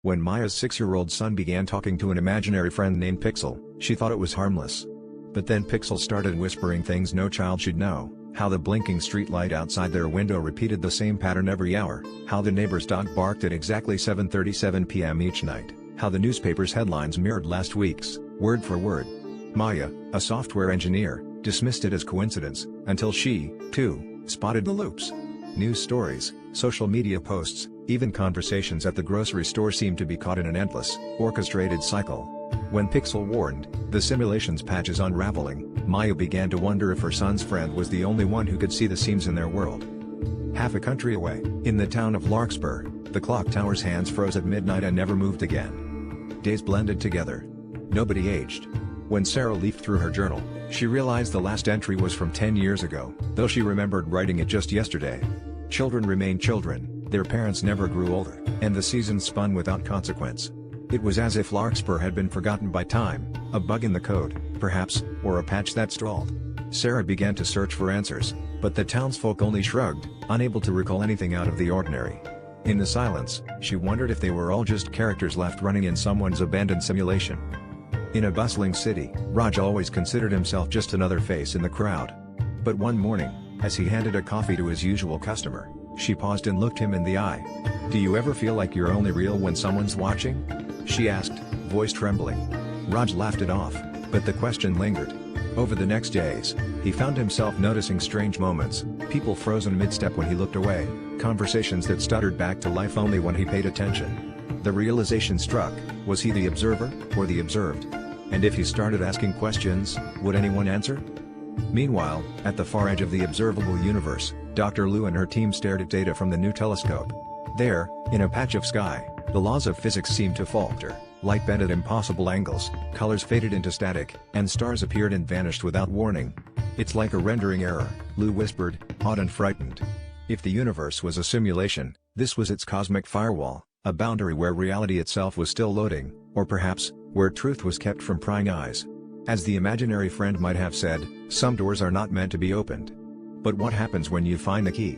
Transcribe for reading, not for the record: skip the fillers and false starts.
When Maya's 6-year-old son began talking to an imaginary friend named Pixel, she thought it was harmless. But then Pixel started whispering things no child should know, how the blinking street light outside their window repeated the same pattern every hour, how the neighbor's dog barked at exactly 7:37 p.m. each night, how the newspaper's headlines mirrored last week's, word for word. Maya, a software engineer, dismissed it as coincidence, until she, too, spotted the loops. News stories, social media posts, even conversations at the grocery store seemed to be caught in an endless, orchestrated cycle. When Pixel warned, the simulation's patch is unraveling, Maya began to wonder if her son's friend was the only one who could see the seams in their world. Half a country away, in the town of Larkspur, the clock tower's hands froze at midnight and never moved again. Days blended together. Nobody aged. When Sarah leafed through her journal, she realized the last entry was from 10 years ago, though she remembered writing it just yesterday. Children remained children, their parents never grew older, and the seasons spun without consequence. It was as if Larkspur had been forgotten by time, a bug in the code, perhaps, or a patch that stalled. Sarah began to search for answers, but the townsfolk only shrugged, unable to recall anything out of the ordinary. In the silence, she wondered if they were all just characters left running in someone's abandoned simulation. In a bustling city, Raj always considered himself just another face in the crowd. But one morning, as he handed a coffee to his usual customer, she paused and looked him in the eye. "Do you ever feel like you're only real when someone's watching?" she asked, voice trembling. Raj laughed it off, but the question lingered. Over the next days, he found himself noticing strange moments, people frozen mid-step when he looked away, conversations that stuttered back to life only when he paid attention. The realization struck, was he the observer, or the observed? And if he started asking questions, would anyone answer? Meanwhile, at the far edge of the observable universe, Dr. Liu and her team stared at data from the new telescope. There, in a patch of sky, the laws of physics seemed to falter, light bent at impossible angles, colors faded into static, and stars appeared and vanished without warning. "It's like a rendering error," Liu whispered, awed and frightened. If the universe was a simulation, this was its cosmic firewall, a boundary where reality itself was still loading, or perhaps, where truth was kept from prying eyes. As the imaginary friend might have said, some doors are not meant to be opened. But what happens when you find the key?